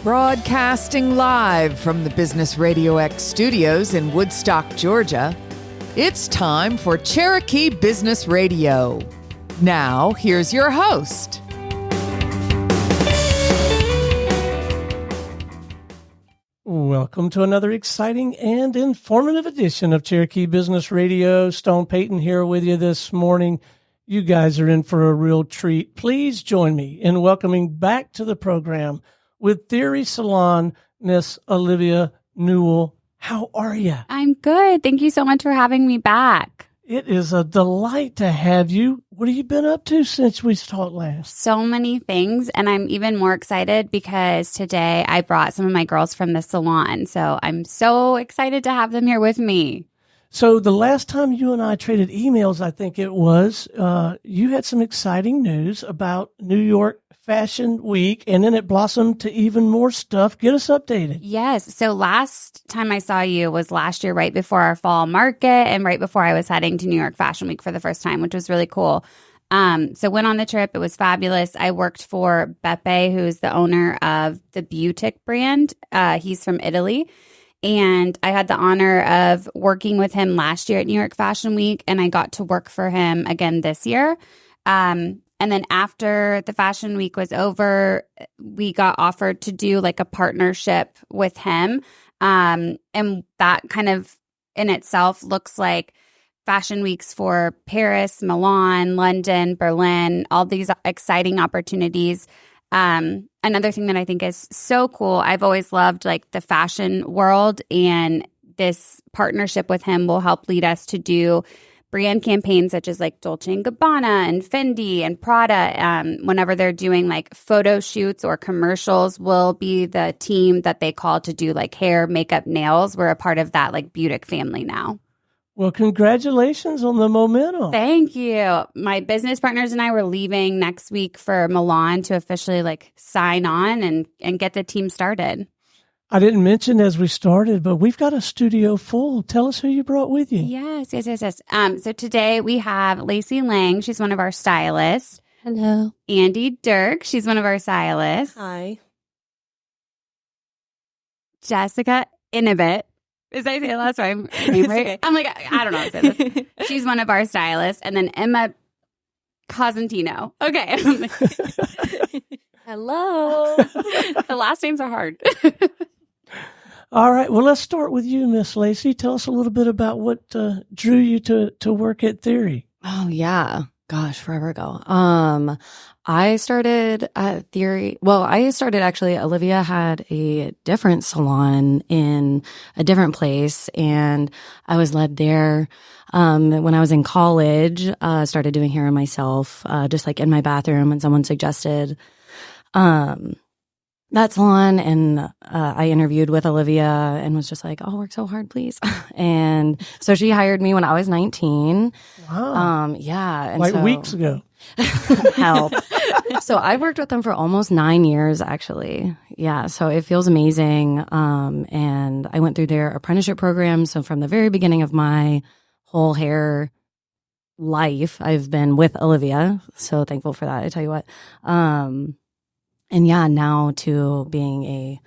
Broadcasting live from the Business RadioX studios in Woodstock, Georgia, it's time for Cherokee Business Radio. Now, here's your host. Welcome to another exciting and informative edition of Cherokee Business Radio. Stone Payton here with you this morning. You guys are in for a real treat. Please join me in welcoming back to the program with Theory Salon, Miss Olivia Newell. How are you? I'm good. Thank you so much for having me back. It is a delight to have you. What have you been up to since we talked last? So many things, and I'm even more excited because today I brought some of my girls from the salon. So I'm so excited to have them here with me. So the last time you and I traded emails, I think it was, you had some exciting news about New York Fashion Week, and then it blossomed to even more stuff. Get us updated. Yes. So last time I saw you was last year, right before our fall market and right before I was heading to New York Fashion Week for the first time, which was really cool. So went on the trip. It was fabulous. I worked for Beppe, who's the owner of the Beautic brand. He's from Italy. And I had the honor of working with him last year at New York Fashion Week, and I got to work for him again this year. And then after the Fashion Week was over, we got offered to do like a partnership with him. And that kind of in itself looks like Fashion Weeks for Paris, Milan, London, Berlin, all these exciting opportunities. Another thing that I think is so cool, I've always loved like the fashion world, and this partnership with him will help lead us to do brand campaigns such as like Dolce & Gabbana and Fendi and Prada. Whenever they're doing like photo shoots or commercials, we'll be the team that they call to do like hair, makeup, nails. We're a part of that like Beautic family now. Well, congratulations on the momentum. Thank you. My business partners and I were leaving next week for Milan to officially like sign on and get the team started. I didn't mention as we started, but we've got a studio full. Tell us who you brought with you. Yes. So today we have Lacey Lang. She's one of our stylists. Hello. Andy Dirk. She's one of our stylists. Hi. Jessica Inibit. Is I say the last name right? Okay. I'm like, I don't know how to say this. She's one of our stylists. And then Emma Cosentino. Okay. Hello. The last names are hard. All right. Well, let's start with you, Miss Lacey. Tell us a little bit about what drew you to work at Theory. Oh, yeah. Gosh, forever ago. I started at Theory. Well, I started actually, Olivia had a different salon in a different place, and I was led there. When I was in college, started doing hair myself, just like in my bathroom, and someone suggested that salon, and I interviewed with Olivia and was just like, "I'll work so hard, please." And so she hired me when I was 19. Wow. Yeah. And like so, weeks ago. Help. So I worked with them for almost 9 years, actually. Yeah. So it feels amazing. And I went through their apprenticeship program. So from the very beginning of my whole hair life, I've been with Olivia. So thankful for that. I tell you what. And yeah, now to being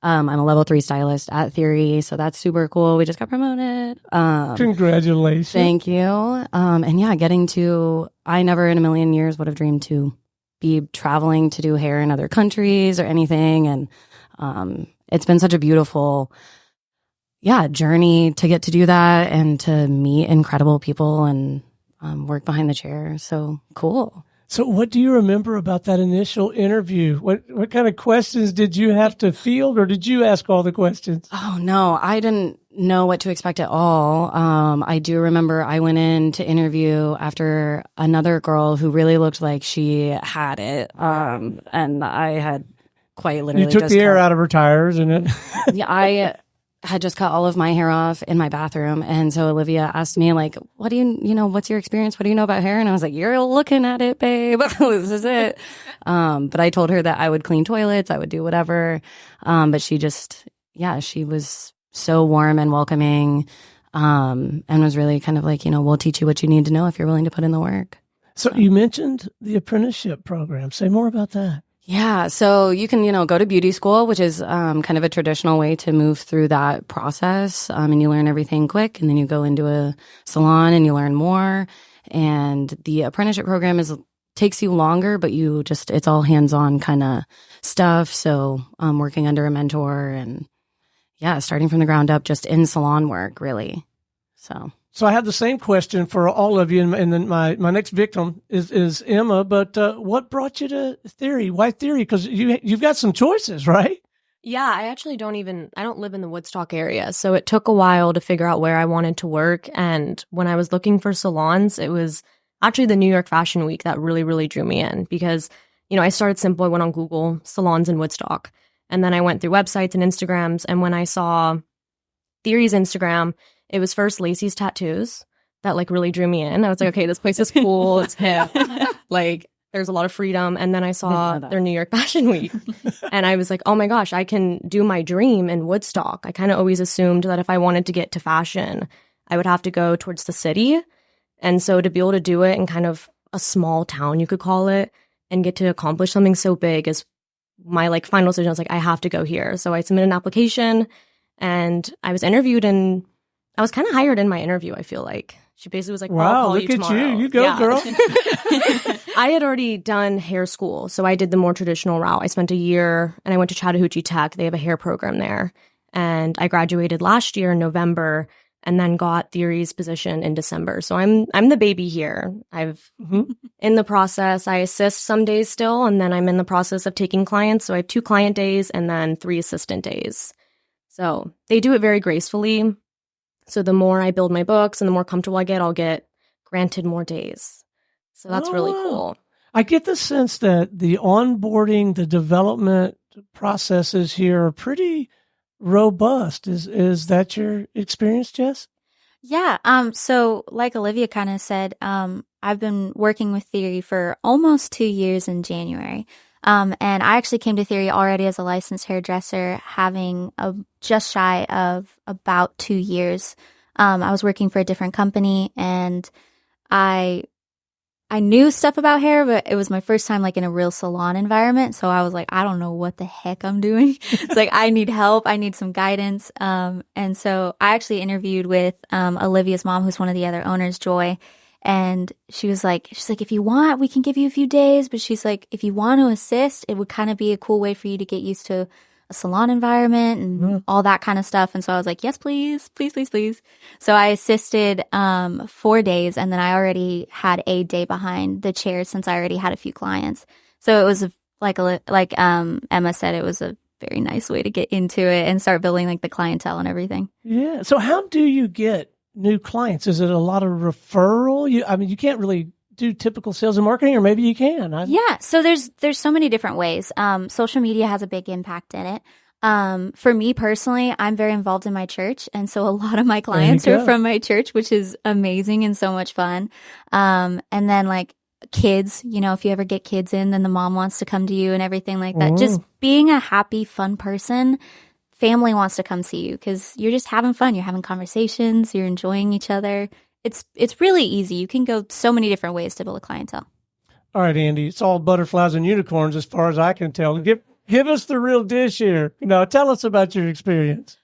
I'm a level 3 stylist at Theory, so that's super cool. We just got promoted. Congratulations. Thank you. And yeah, I never in a million years would have dreamed to be traveling to do hair in other countries or anything. And it's been such a beautiful, journey to get to do that and to meet incredible people and work behind the chair. So cool. So what do you remember about that initial interview? What kind of questions did you have to field, or did you ask all the questions? Oh, no, I didn't know what to expect at all. I do remember I went in to interview after another girl who really looked like she had it. And I had quite literally You took the air out of her tires and it... Yeah, I had just cut all of my hair off in my bathroom. And so Olivia asked me, like, what do what's your experience? What do you know about hair? And I was like, you're looking at it, babe. This is it. But I told her that I would clean toilets. I would do whatever. But she just, she was so warm and welcoming. And was really kind of like, we'll teach you what you need to know if you're willing to put in the work. So you mentioned the apprenticeship program. Say more about that. Yeah. So you can, go to beauty school, which is kind of a traditional way to move through that process. And you learn everything quick, and then you go into a salon and you learn more. And the apprenticeship program takes you longer, but it's all hands-on kind of stuff. So working under a mentor and starting from the ground up, just in salon work, really. So I have the same question for all of you, and then my next victim is Emma. But what brought you to Theory? Why Theory? Because you've got some choices, right? Yeah, I don't live in the Woodstock area, so it took a while to figure out where I wanted to work. And when I was looking for salons, it was actually the New York Fashion Week that really, really drew me in because, I started simple. I went on Google, salons in Woodstock, and then I went through websites and Instagrams. And when I saw Theory's Instagram, it was first Lacey's tattoos that really drew me in. I was like, okay, this place is cool. It's hip. There's a lot of freedom. And then I saw their New York Fashion Week and I was like, oh my gosh, I can do my dream in Woodstock. I kind of always assumed that if I wanted to get to fashion, I would have to go towards the city. And so to be able to do it in kind of a small town, you could call it, and get to accomplish something so big is my final decision. I was like, I have to go here. So I submitted an application and I was interviewed, and I was kind of hired in my interview, I feel like. She basically was like, wow, I'll look call you tomorrow. You. You go, girl. I had already done hair school, so I did the more traditional route. I spent a year, and I went to Chattahoochee Tech. They have a hair program there. And I graduated last year in November, and then got Theory's position in December. So I'm the baby here. In the process, I assist some days still, and then I'm in the process of taking clients. So I have 2 client days and then 3 assistant days. So they do it very gracefully. So the more I build my books and the more comfortable I get, I'll get granted more days. So that's really cool. I get the sense that the onboarding, the development processes here are pretty robust. Is that your experience, Jess? Yeah. So like Olivia kind of said, I've been working with Theory for almost 2 years in January. And I actually came to Theory already as a licensed hairdresser, having just shy of about 2 years. I was working for a different company, and I knew stuff about hair, but it was my first time in a real salon environment. So I was like, I don't know what the heck I'm doing. It's I need help. I need some guidance. And so I actually interviewed with Olivia's mom, who's one of the other owners, Joy. And she's like, if you want, we can give you a few days. But she's like, if you want to assist, it would kind of be a cool way for you to get used to a salon environment and all that kind of stuff. And so I was like, yes, please, please, please, please. So I assisted 4 days, and then I already had a day behind the chair since I already had a few clients. So it was like Emma said, it was a very nice way to get into it and start building the clientele and everything. Yeah. So how do you get new clients? Is it a lot of referral? You can't really do typical sales and marketing, or maybe you can. Yeah. So there's so many different ways. Social media has a big impact in it. For me personally, I'm very involved in my church. And so a lot of my clients are from my church, which is amazing and so much fun. And then kids, if you ever get kids in, then the mom wants to come to you and everything like that. Just being a happy, fun person. Family wants to come see you because you're just having fun. You're having conversations. You're enjoying each other. It's really easy. You can go so many different ways to build a clientele. All right, Andy, it's all butterflies and unicorns as far as I can tell. Give us the real dish here. Tell us about your experience.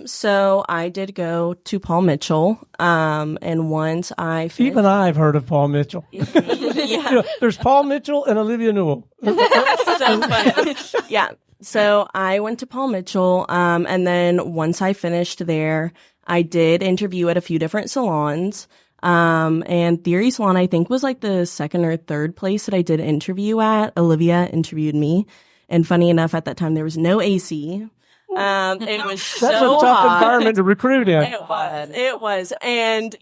So I did go to Paul Mitchell, and once I finished... Even I've heard of Paul Mitchell. Yeah. There's Paul Mitchell and Olivia Newell. So funny. Yeah. So I went to Paul Mitchell, and then once I finished there, I did interview at a few different salons. And Theory Salon, I think, was the second or third place that I did interview at. Olivia interviewed me. And funny enough, at that time, there was no AC. It was so That's a tough hot. environment to recruit in. It was. And,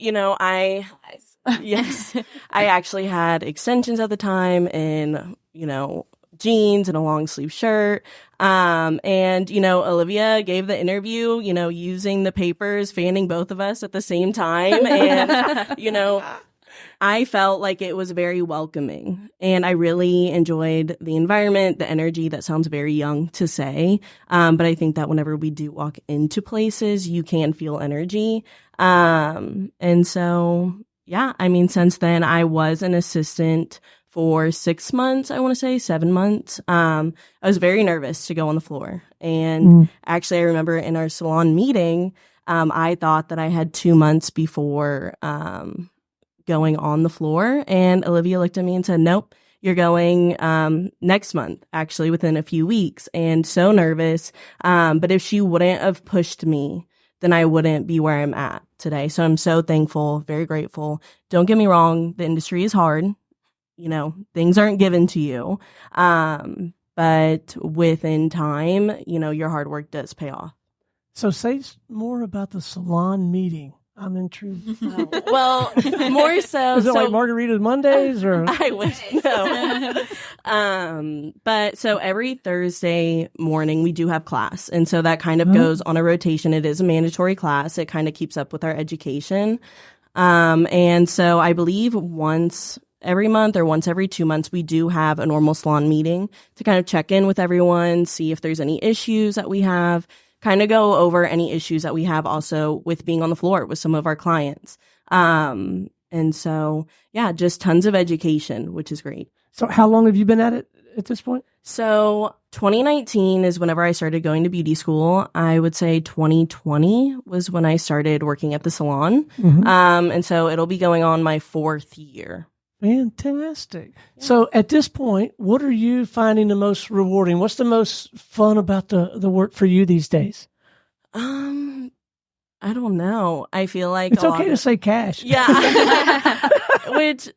yes, I actually had extensions at the time and, jeans and a long sleeve shirt. And, Olivia gave the interview, using the papers, fanning both of us at the same time. And, I felt like it was very welcoming, and I really enjoyed the environment, the energy. That sounds very young to say, but I think that whenever we do walk into places, you can feel energy. And so, since then I was an assistant for 6 months, I want to say 7 months. I was very nervous to go on the floor. And actually, I remember in our salon meeting, I thought that I had 2 months before going on the floor. And Olivia looked at me and said, nope, you're going next month, actually, within a few weeks. And so nervous. But if she wouldn't have pushed me, then I wouldn't be where I'm at today. So I'm so thankful, very grateful. Don't get me wrong, the industry is hard. You know, things aren't given to you. But within time, you know, your hard work does pay off. So say more about the salon meeting. I'm intrigued. Well, more so. Is it like Margarita Mondays or? I wish, no. But so every Thursday morning we do have class. And so that kind of goes on a rotation. It is a mandatory class. It kind of keeps up with our education. And so I believe once every month or once every 2 months, we do have a normal salon meeting to kind of check in with everyone, see if there's any issues that we have, kind of go over any issues that we have also with being on the floor with some of our clients. And so, yeah, just tons of education, which is great. So how long have you been at it at this point? So 2019 is whenever I started going to beauty school. I would say 2020 was when I started working at the salon. And so it'll be going on my 4th year. Fantastic. Yeah. So at this point, what are you finding the most rewarding? What's the most fun about the work for you these days? I don't know. I feel like it's okay to say cash. Yeah. Which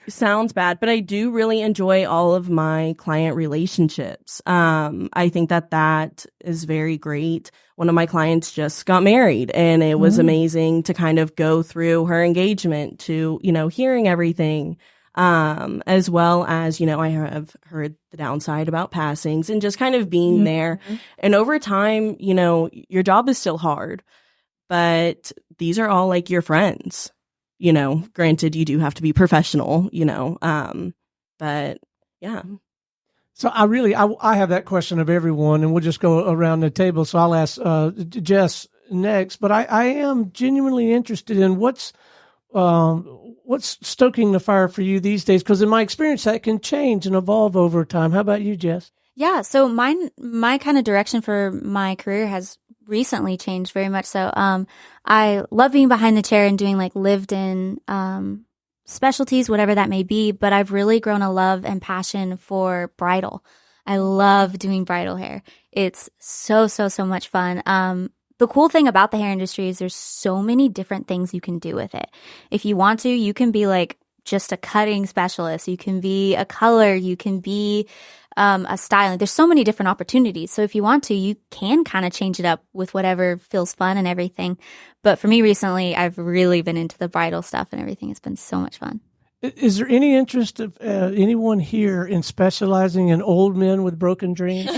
sounds bad, but I do really enjoy all of my client relationships. I think that is very great. One of my clients just got married, and it was amazing to kind of go through her engagement to, you know, hearing everything, as well as, you know, I have heard the downside about passings and just kind of being there. And over time, you know, your job is still hard, but these are all like your friends. You know, granted, you do have to be professional, you know, but yeah. So I have that question of everyone, and we'll just go around the table. So I'll ask Jess next, but I am genuinely interested in what's stoking the fire for you these days, because in my experience that can change and evolve over time. How about you, Jess? Yeah, so my kind of direction for my career has recently changed very much. So I love being behind the chair and doing like lived in specialties, whatever that may be, but I've really grown a love and passion for bridal. I love doing bridal hair. It's so much fun. The cool thing about the hair industry is there's so many different things you can do with it. If you want to, you can be like just a cutting specialist. You can be a color. You can be a styling. There's so many different opportunities. So if you want to, you can kind of change it up with whatever feels fun and everything. But for me recently, I've really been into the bridal stuff and everything. It's been so much fun. Is there any interest of anyone here in specializing in old men with broken dreams?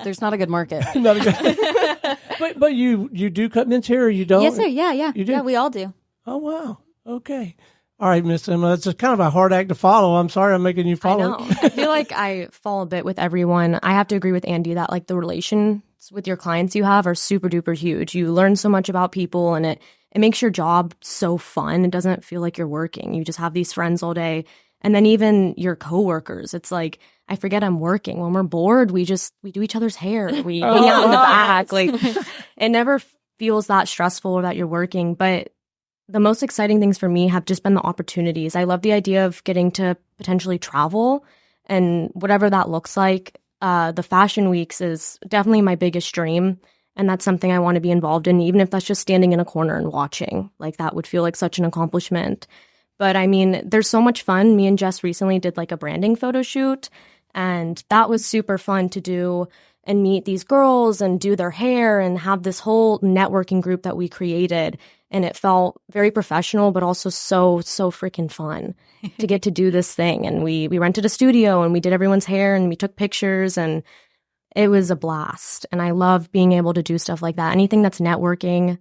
There's not a good market. Not a good. But you do cut men's hair, or you don't? Yes, sir. Yeah. You do? Yeah, we all do. Oh, wow. Okay. All right, Miss Emma, it's kind of a hard act to follow. I'm sorry I'm making you follow. I know. I feel like I fall a bit with everyone. I have to agree with Andy that like the relations with your clients you have are super duper huge. You learn so much about people, and it makes your job so fun. It doesn't feel like you're working. You just have these friends all day. And then even your coworkers, it's like, I forget I'm working. When we're bored, we do each other's hair. We hang out in the back. Like, it never feels that stressful or that you're working. But the most exciting things for me have just been the opportunities. I love the idea of getting to potentially travel, and whatever that looks like. The fashion weeks is definitely my biggest dream. And that's something I want to be involved in, even if that's just standing in a corner and watching. Like, that would feel like such an accomplishment. But I mean, there's so much fun. Me and Jess recently did like a branding photo shoot, and that was super fun to do and meet these girls and do their hair and have this whole networking group that we created. And it felt very professional, but also so freaking fun to get to do this thing. And we rented a studio and we did everyone's hair and we took pictures, and it was a blast. And I love being able to do stuff like that. Anything that's networking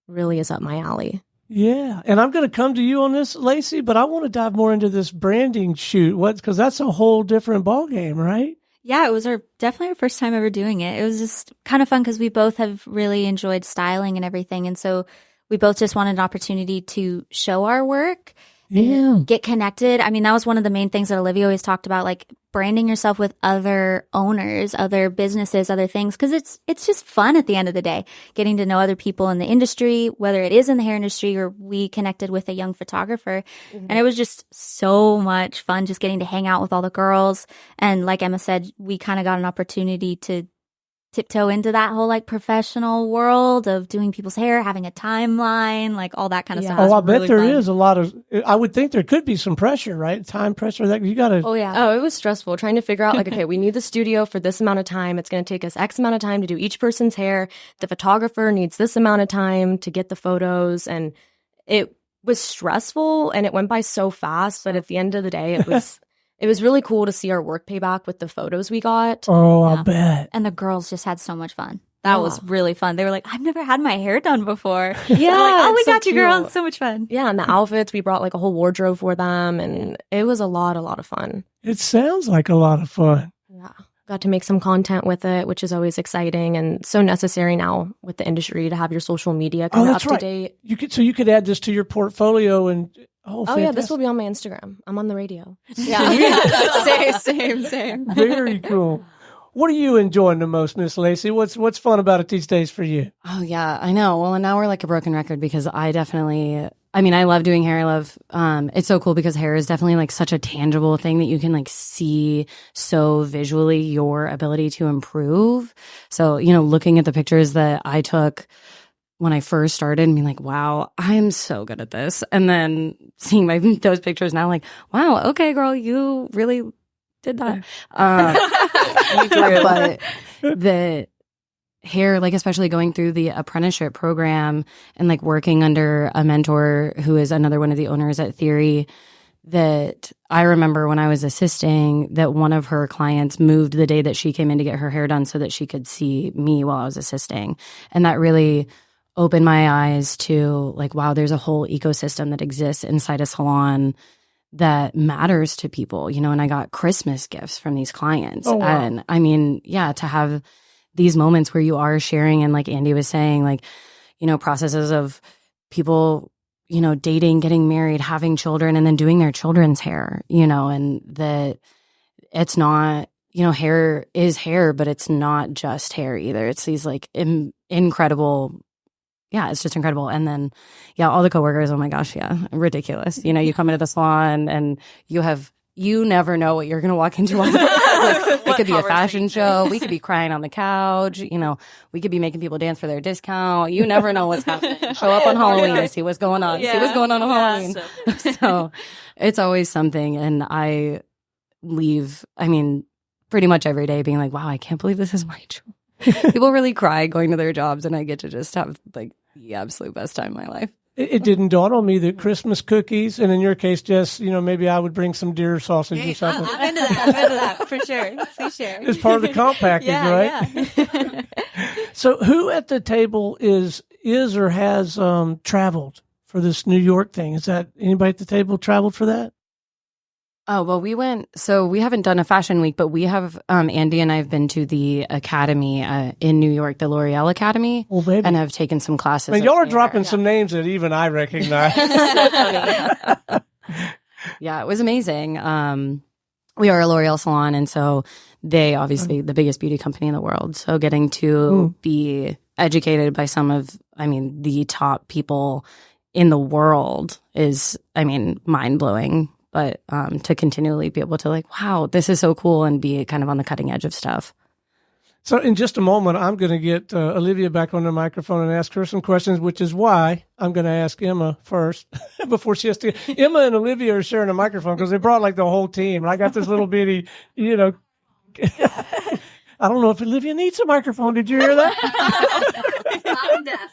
really is up my alley. Yeah. And I'm going to come to you on this, Lacey, but I want to dive more into this branding shoot. Because that's a whole different ballgame, right? Yeah, it was definitely our first time ever doing it. It was just kind of fun because we both have really enjoyed styling and everything. And so we both just wanted an opportunity to show our work Yeah. Get connected. I mean, that was one of the main things that Olivia always talked about, like branding yourself with other owners, other businesses, other things, because it's just fun at the end of the day, getting to know other people in the industry, whether it is in the hair industry or we connected with a young photographer. And it was just so much fun just getting to hang out with all the girls. And like Emma said, we kind of got an opportunity to tiptoe into that whole like professional world of doing people's hair, having a timeline, like all that kind of stuff. Oh, I bet Really there fun. is a lot of, I would think there could be some pressure, right? Time pressure that you got to. Oh, yeah. Oh, it was stressful trying to figure out like, okay, we need the studio for this amount of time. It's going to take us X amount of time to do each person's hair. The photographer needs this amount of time to get the photos. And it was stressful and it went by so fast. But at the end of the day, it was really cool to see our work pay back with the photos we got. Oh, Yeah. I bet. And the girls just had so much fun. That was really fun. They were like, I've never had my hair done before. Yeah, Like, oh, we it's so got you, girl. cute. It's so much fun. Yeah, and the outfits, we brought like a whole wardrobe for them. And it was a lot of fun. It sounds like a lot of fun. Yeah. Got to make some content with it, which is always exciting and so necessary now with the industry to have your social media kind of that's up right. to date. You could add this to your portfolio and Oh yeah, fantastic. this will be on my Instagram. I'm on the radio. Yeah. Same. Very cool. What are you enjoying the most, Miss Lacey? What's fun about it these days for you? Oh yeah, I know. Well, and now we're like a broken record because I love doing hair. I love, it's so cool because hair is definitely like such a tangible thing that you can like see so visually your ability to improve. So, looking at the pictures that I took when I first started and being like, wow, I'm so good at this. And then seeing those pictures now, like, wow, okay, girl, you really did that. But the hair, like especially going through the apprenticeship program and like working under a mentor who is another one of the owners at Theory, that I remember when I was assisting that one of her clients moved the day that she came in to get her hair done so that she could see me while I was assisting. And that really opened my eyes to like, wow, there's a whole ecosystem that exists inside a salon that matters to people, and I got Christmas gifts from these clients. Oh, wow. And I mean, yeah, to have these moments where you are sharing and like Andy was saying, like, processes of people, dating, getting married, having children, and then doing their children's hair, and that it's not, hair is hair, but it's not just hair either. It's these like incredible. Yeah, it's just incredible. And then, yeah, all the coworkers, oh my gosh, yeah, ridiculous. You come into the salon and you never know what you're going to walk into. Like, it could be a fashion show. We could be crying on the couch. We could be making people dance for their discount. You never know what's happening. Show up on Halloween and see what's going on. See what's going on Halloween. So it's always something. And I leave, pretty much every day being like, wow, I can't believe this is my job. People really cry going to their jobs, and I get to just have like the absolute best time of my life. It didn't dawn on me that Christmas cookies, and in your case, Jess, maybe I would bring some deer sausage or something. I'm into that for sure. Please share. It's part of the comp package, right? Yeah. So who at the table is or has traveled for this New York thing? Is that anybody at the table traveled for that? Oh, well, we haven't done a fashion week, but we have, Andy and I have been to the academy in New York, the L'Oreal Academy, and have taken some classes. Man, y'all are dropping some names that even I recognize. Yeah, it was amazing. We are a L'Oreal salon, and so they obviously the biggest beauty company in the world. So getting to be educated by some of, the top people in the world is, mind-blowing. But to continually be able to like, wow, this is so cool and be kind of on the cutting edge of stuff. So in just a moment, I'm going to get Olivia back on the microphone and ask her some questions, which is why I'm going to ask Emma first before she has to. Emma and Olivia are sharing a microphone because they brought like the whole team. And I got this little bitty, I don't know if Olivia needs a microphone. Did you hear that? I'm deaf.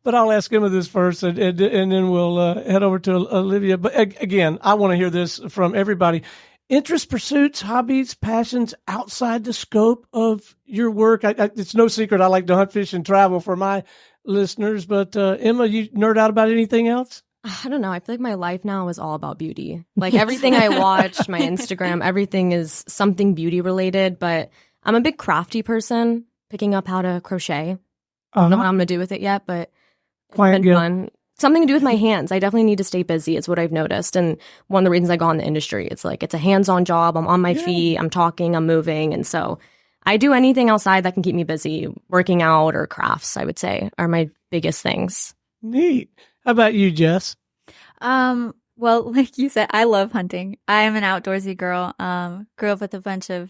But I'll ask Emma this first, and then we'll head over to Olivia. But again, I want to hear this from everybody. Interests, pursuits, hobbies, passions outside the scope of your work. It's no secret I like to hunt, fish, and travel for my listeners. But Emma, you nerd out about anything else? I don't know. I feel like my life now is all about beauty. Like everything I watch, my Instagram, everything is something beauty related. But I'm a big crafty person, picking up how to crochet. I don't know what I'm going to do with it yet, but it's been fun. something to do with my hands. I definitely need to stay busy. It's what I've noticed. And one of the reasons I got in the industry, it's like, it's a hands-on job. I'm on my feet, I'm talking, I'm moving. And so I do anything outside that can keep me busy. Working out or crafts, I would say, are my biggest things. Neat. How about you, Jess? Well, like you said, I love hunting. I am an outdoorsy girl. Grew up with a bunch of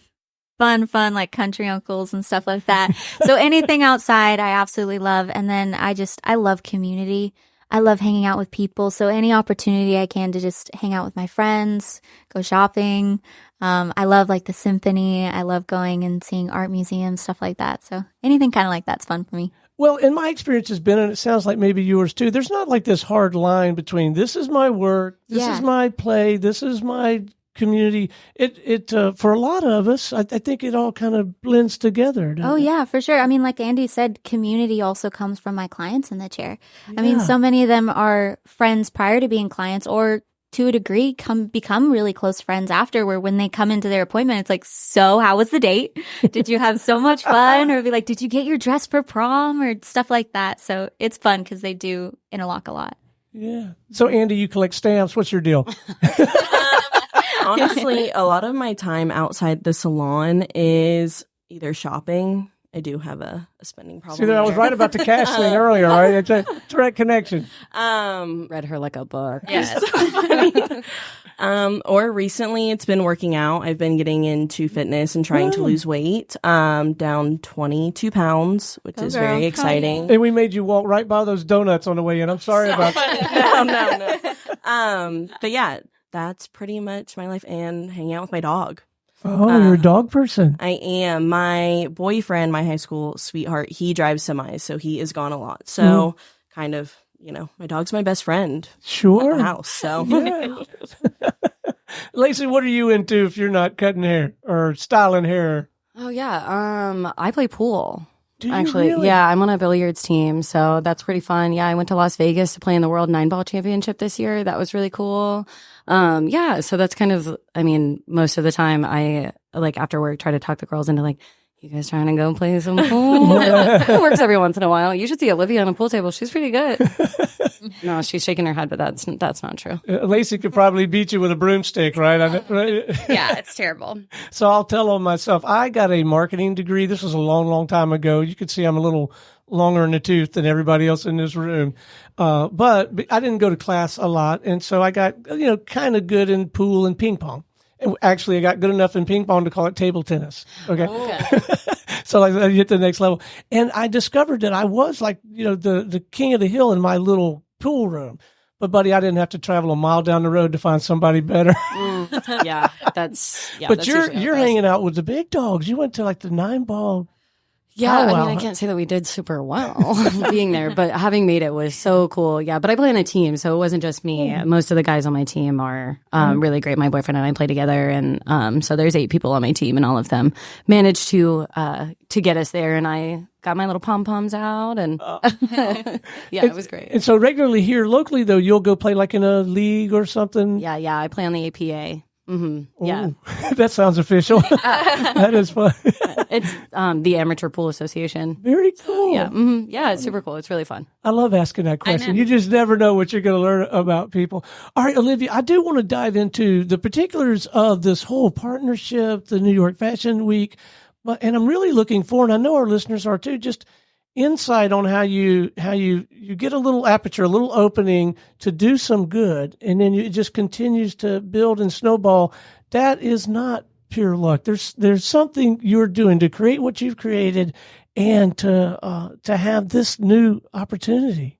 fun, like country uncles and stuff like that. So anything outside, I absolutely love. And then I love community. I love hanging out with people. So any opportunity I can to just hang out with my friends, go shopping. I love like the symphony. I love going and seeing art museums, stuff like that. So anything kind of like that's fun for me. Well, in my experience has been, and it sounds like maybe yours too, there's not like this hard line between this is my work, this is my play, this is my community. It for a lot of us, I think it all kind of blends together. Oh, yeah, for sure. I mean, like Andy said, community also comes from my clients in the chair. I mean, so many of them are friends prior to being clients, or to a degree become really close friends after, where when they come into their appointment, it's like, so how was the date? Did you have so much fun? Or be like, did you get your dress for prom? Or stuff like that. So it's fun because they do interlock a lot. Yeah. So Andy, you collect stamps. What's your deal? Honestly, a lot of my time outside the salon is either shopping. I do have a spending problem. See, I was right about the cash thing earlier, right? It's a direct connection. Read her like a book. Yes. Or recently it's been working out. I've been getting into fitness and trying to lose weight. Down 22 pounds, which is very exciting. And we made you walk right by those donuts on the way in. I'm sorry about that. No. But yeah, that's pretty much my life, and hanging out with my dog. Oh, you're a dog person. I am. My boyfriend, my high school sweetheart, he drives semis, so he is gone a lot. So kind of, my dog's my best friend. Sure. At the house. So yeah. Lacey, what are you into if you're not cutting hair or styling hair? Oh, yeah. I play pool. Do you Actually, really? yeah, I'm on a billiards team, so that's pretty fun. Yeah, I went to Las Vegas to play in the World 9-Ball Championship this year. That was really cool. Yeah, so that's kind of, most of the time I, after work, try to talk the girls into you guys trying to go play some pool? It works every once in a while. You should see Olivia on a pool table. She's pretty good. No, she's shaking her head, but that's not true. Lacey could probably beat you with a broomstick, right? Yeah, it's terrible. So I'll tell on myself. I got a marketing degree. This was a long, long time ago. You can see I'm a little longer in the tooth than everybody else in this room. But I didn't go to class a lot. And so I got, kind of good in pool and ping pong. And actually, I got good enough in ping pong to call it table tennis. Okay. So I hit the next level. And I discovered that I was the king of the hill in my little pool room. But buddy, I didn't have to travel a mile down the road to find somebody better. Yeah, that's But you're hanging out with the big dogs. You went to the 9-ball. Yeah, wow. I can't say that we did super well being there, but having made it was so cool. Yeah, but I play on a team, so it wasn't just me. Most of the guys on my team are really great. My boyfriend and I play together, and so there's 8 people on my team, and all of them managed to get us there. And I got my little pom-poms out, and yeah, it was great. And so regularly here locally, though, you'll go play in a league or something? Yeah, I play on the APA. Mm-hmm. Yeah. That sounds official. That is fun. It's the Amateur Pool Association. Very cool. Yeah. Yeah, it's super cool. It's really fun. I love asking that question. You just never know what you're going to learn about people. All right, Olivia, I do want to dive into the particulars of this whole partnership, the New York Fashion Week, and I'm really looking forward, and I know our listeners are too, just insight on how you get a little aperture, a little opening to do some good, and then it just continues to build and snowball. That is not pure luck. There's something you're doing to create what you've created, and to have this new opportunity.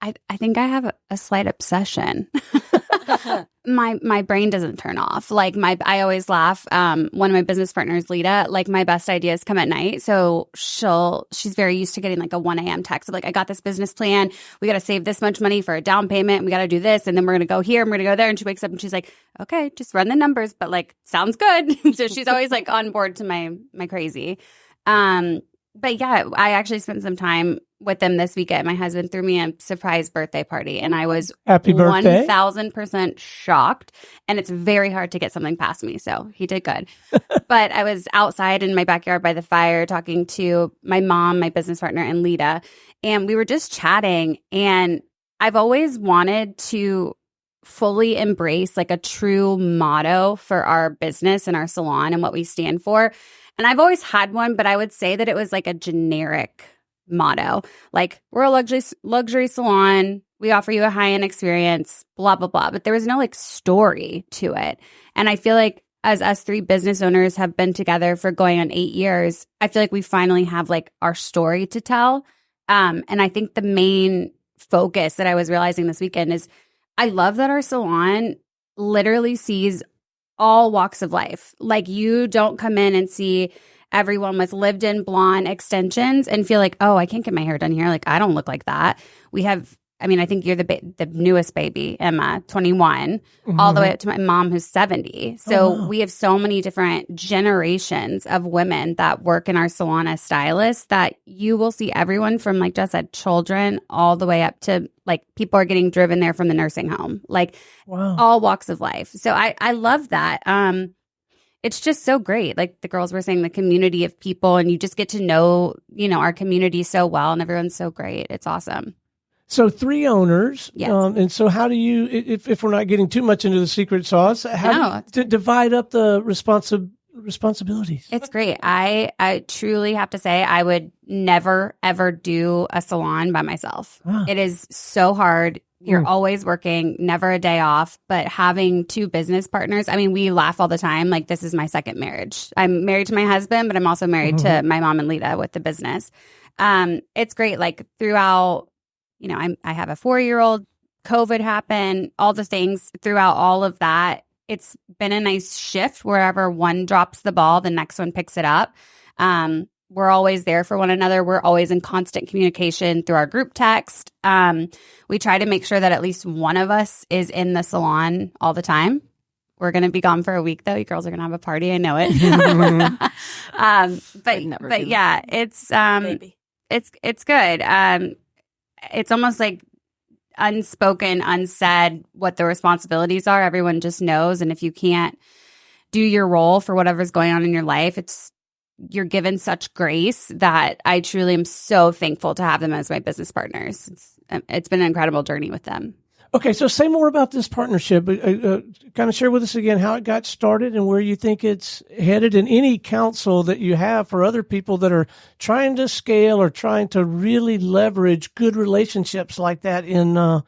I think I have a slight obsession. My brain doesn't turn off. I always laugh. One of my business partners, Lita, my best ideas come at night. So she's very used to getting a 1 a.m. text of I got this business plan. We got to save this much money for a down payment. We got to do this. And then we're going to go here and we're going to go there. And she wakes up and she's like, okay, just run the numbers. But sounds good. So she's always on board to my crazy. But yeah, I actually spent some time with them this weekend. My husband threw me a surprise birthday party, and I was Happy birthday. 1,000% shocked. And it's very hard to get something past me, so he did good. But I was outside in my backyard by the fire talking to my mom, my business partner, and Lita, and we were just chatting. And I've always wanted to fully embrace like a true motto for our business and our salon and what we stand for. And I've always had one, but I would say that it was like a generic motto. Like, we're a luxury salon. We offer you a high-end experience, blah, blah, blah. But there was no like story to it. And I feel like as us 3 business owners have been together for going on 8 years, I feel like we finally have like our story to tell. And I think the main focus that I was realizing this weekend is I love that our salon literally sees all walks of life. Like, you don't come in and see everyone with lived-in blonde extensions and feel like, oh, I can't get my hair done here. Like, I don't look like that. We have, I mean, I think you're the newest baby, Emma, 21, all the way up to my mom who's 70. So we have so many different generations of women that work in our salon as stylists that you will see everyone from, like Jess said, children all the way up to like people are getting driven there from the nursing home, like all walks of life. So I love that. It's just so great. Like the girls were saying, the community of people, and you just get to know, our community so well, and everyone's so great. It's awesome. So 3 owners. Yes. And so how do you, if we're not getting too much into the secret sauce, how do you divide up the responsibilities? It's great. I truly have to say I would never, ever do a salon by myself. Wow. It is so hard. You're always working, never a day off. But having 2 business partners, I mean, we laugh all the time. Like, this is my second marriage. I'm married to my husband, but I'm also married to my mom and Lita with the business. It's great. Like, throughout, I have a 4-year-old, COVID happened, all the things throughout all of that. It's been a nice shift. Wherever one drops the ball, the next one picks it up. We're always there for one another. We're always in constant communication through our group text. We try to make sure that at least one of us is in the salon all the time. We're going to be gone for a week, though. You girls are going to have a party. I know it. But yeah, it's good. It's almost like unspoken, unsaid what the responsibilities are. Everyone just knows. And if you can't do your role for whatever's going on in your life, you're given such grace that I truly am so thankful to have them as my business partners. It's been an incredible journey with them. Okay, so say more about this partnership. Kind of share with us again how it got started and where you think it's headed, and any counsel that you have for other people that are trying to scale or trying to really leverage good relationships like that in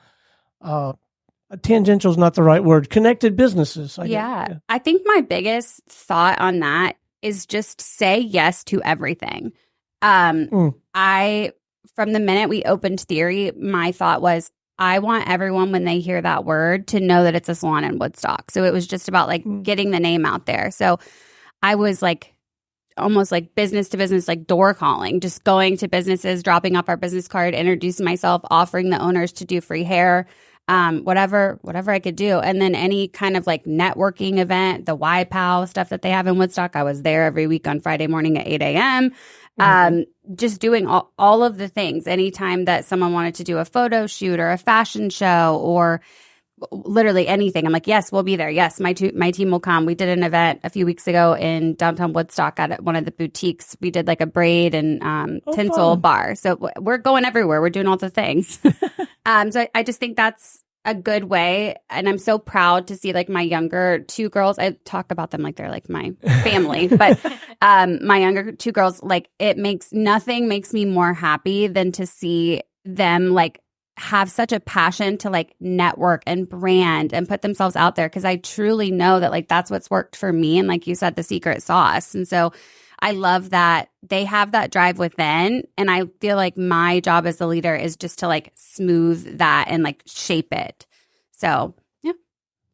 tangential is not the right word, connected businesses. Yeah. I think my biggest thought on that is just say yes to everything. From the minute we opened Theory, my thought was, I want everyone, when they hear that word, to know that it's a salon in Woodstock. So it was just about like getting the name out there. So I was like almost like business to business, like door calling, just going to businesses, dropping off our business card, introducing myself, offering the owners to do free hair, whatever I could do. And then any kind of like networking event, the YPOW stuff that they have in Woodstock, I was there every week on Friday morning at 8 a.m. Just doing all of the things. Anytime that someone wanted to do a photo shoot or a fashion show or literally anything, I'm like, yes, we'll be there. Yes, my team will come. We did an event a few weeks ago in downtown Woodstock at one of the boutiques. We did like a braid and tinsel bar. So we're going everywhere. We're doing all the things. So I just think that's a good way. And I'm so proud to see like my younger 2 girls. I talk about them like they're like my family, but my younger 2 girls, like nothing makes me more happy than to see them like have such a passion to like network and brand and put themselves out there. Cause I truly know that like that's what's worked for me. And like you said, the secret sauce. And so I love that they have that drive within. And I feel like my job as the leader is just to like smooth that and like shape it. So, yeah.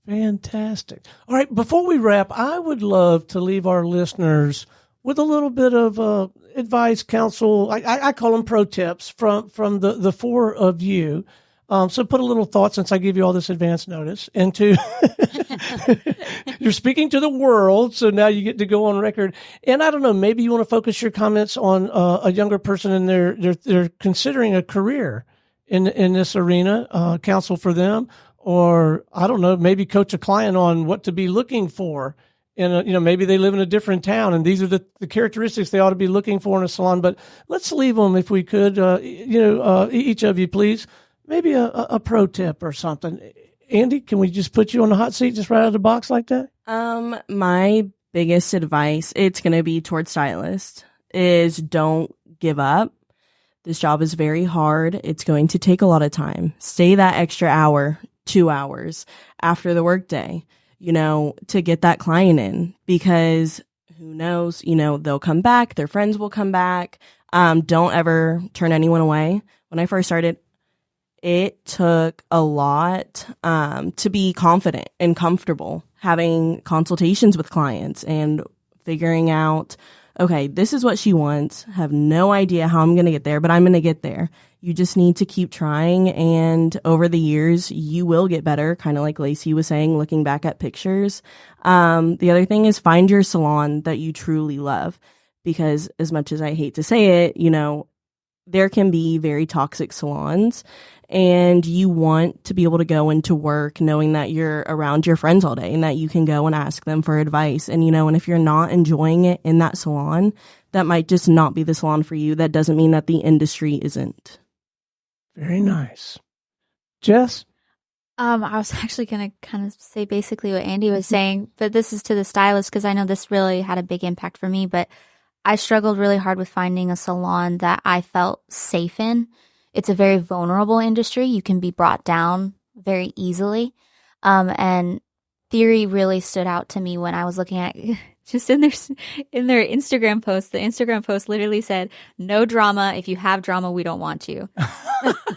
Fantastic. All right. Before we wrap, I would love to leave our listeners with a little bit of advice, counsel. I call them pro tips from the 4 of you. So put a little thought, since I give you all this advance notice, into you're speaking to the world, so now you get to go on record. And I don't know, maybe you want to focus your comments on a younger person and they're considering a career in this arena, counsel for them, or I don't know, maybe coach a client on what to be looking for. And maybe they live in a different town, and these are the characteristics they ought to be looking for in a salon. But let's leave them, if we could, each of you, please. maybe a pro tip or something. Andy, can we just put you on the hot seat just right out of the box like that? My biggest advice, it's going to be towards stylists, is don't give up. This job is very hard. It's going to take a lot of time. Stay that extra hour, 2 hours after the workday, to get that client in, because who knows, they'll come back. Their friends will come back. Don't ever turn anyone away. When I first started, it took a lot to be confident and comfortable having consultations with clients and figuring out, okay, this is what she wants. Have no idea how I'm going to get there, but I'm going to get there. You just need to keep trying. And over the years, you will get better, kind of like Lacey was saying, looking back at pictures. The other thing is find your salon that you truly love, because as much as I hate to say it, there can be very toxic salons, and you want to be able to go into work knowing that you're around your friends all day and that you can go and ask them for advice. And, and if you're not enjoying it in that salon, that might just not be the salon for you. That doesn't mean that the industry isn't. Very nice. Jess? I was actually going to kind of say basically what Andy was saying, but this is to the stylist, because I know this really had a big impact for me, but I struggled really hard with finding a salon that I felt safe in. It's a very vulnerable industry. You can be brought down very easily. And Theory really stood out to me when I was looking at just in their Instagram post. The Instagram post literally said, "No drama. If you have drama, we don't want you."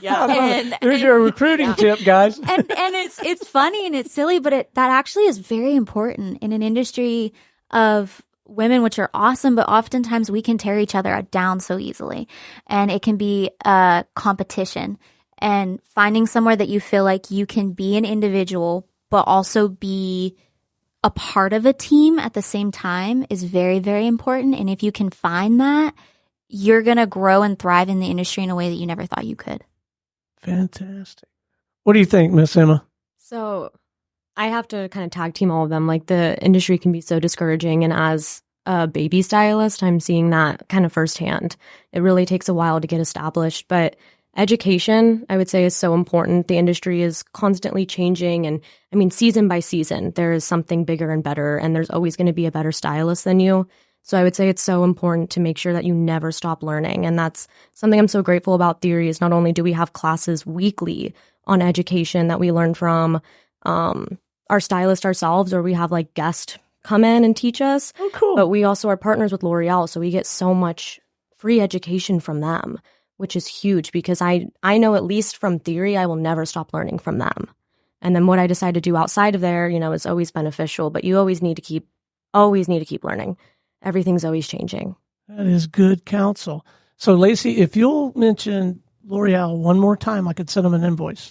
Yeah, there's your recruiting tip, guys. And it's funny and it's silly, but that actually is very important in an industry of women, which are awesome, but oftentimes we can tear each other down so easily, and it can be a competition. And finding somewhere that you feel like you can be an individual but also be a part of a team at the same time is very, very important. And if you can find that, you're going to grow and thrive in the industry in a way that you never thought you could. Fantastic. What do you think, Miss Emma? So I have to kind of tag team all of them. Like, the industry can be so discouraging. And as a baby stylist, I'm seeing that kind of firsthand. It really takes a while to get established, but education, I would say, is so important. The industry is constantly changing. And I mean, season by season, there is something bigger and better, and there's always going to be a better stylist than you. So I would say it's so important to make sure that you never stop learning. And that's something I'm so grateful about Theory, is not only do we have classes weekly on education that we learn from our stylist ourselves, or we have like guests come in and teach us. Oh, cool. But we also are partners with L'Oreal, so we get so much free education from them, which is huge, because I know at least from Theory, I will never stop learning from them. And then what I decide to do outside of there, is always beneficial, but you always need to keep learning. Everything's always changing. That is good counsel. So Lacey, if you'll mention L'Oreal one more time, I could send them an invoice.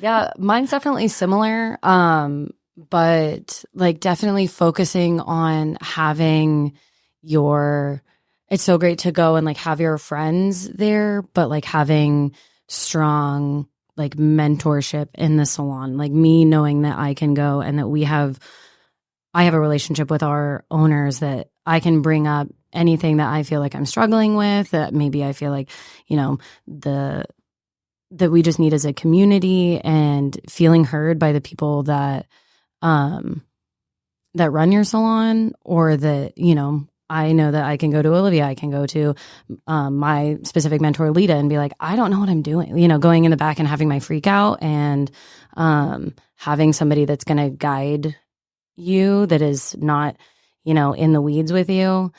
Yeah, mine's definitely similar. But like definitely focusing on having it's so great to go and like have your friends there, but like having strong like mentorship in the salon, like me knowing that I can go and that I have a relationship with our owners that I can bring up anything that I feel like I'm struggling with, that maybe I feel like, that we just need as a community, and feeling heard by the people that run your salon, or that, I know that I can go to Olivia, I can go to my specific mentor, Lita, and be like, I don't know what I'm doing, going in the back and having my freak out, and having somebody that's going to guide you, that is not, in the weeds with you.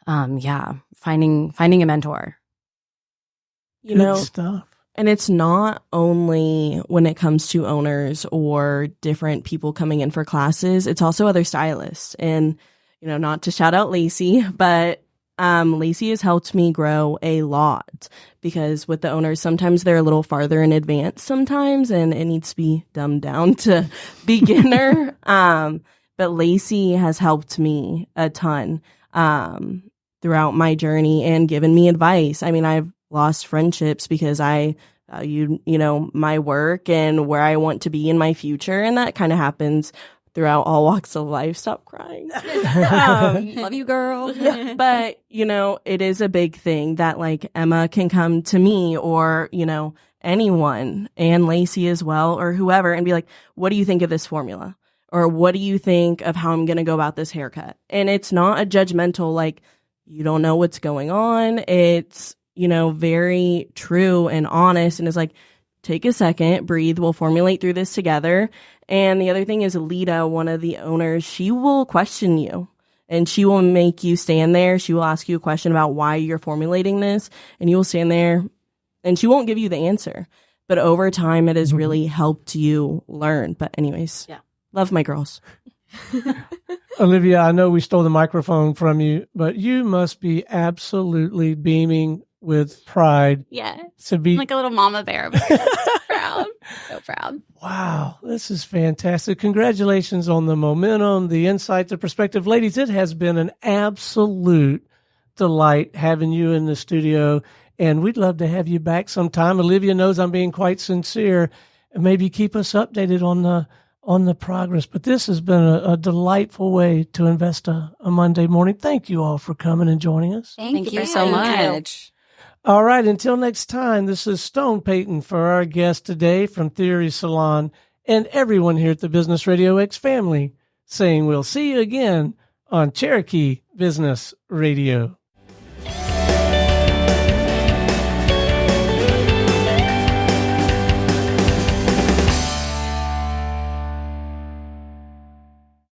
Finding a mentor. Good stuff. And it's not only when it comes to owners or different people coming in for classes, it's also other stylists. And, not to shout out Lacey, but Lacey has helped me grow a lot, because with the owners, sometimes they're a little farther in advance sometimes, and it needs to be dumbed down to beginner. But Lacey has helped me a ton throughout my journey and given me advice. I mean, I've lost friendships because I value, my work and where I want to be in my future. And that kind of happens throughout all walks of life. Stop crying. Love you, girl. But, it is a big thing that like Emma can come to me or, anyone, and Lacey as well, or whoever, and be like, what do you think of this formula? Or what do you think of how I'm going to go about this haircut? And it's not a judgmental, like, you don't know what's going on. It's, very true and honest. And it's like, take a second, breathe. We'll formulate through this together. And the other thing is Lita, one of the owners, she will question you and she will make you stand there. She will ask you a question about why you're formulating this, and you will stand there and she won't give you the answer. But over time, it has really helped you learn. But anyways, love my girls. Olivia, I know we stole the microphone from you, but you must be absolutely beaming with pride. Yeah. To be like a little mama bear. But so proud. So proud. Wow. This is fantastic. Congratulations on the momentum, the insight, the perspective. Ladies, it has been an absolute delight having you in the studio, and we'd love to have you back sometime. Olivia knows I'm being quite sincere, and maybe keep us updated on the progress. But this has been a delightful way to invest a Monday morning. Thank you all for coming and joining us. Thank you so much. All right, until next time, this is Stone Payton for our guest today from Theory Salon, and everyone here at the Business RadioX family saying we'll see you again on Cherokee Business Radio.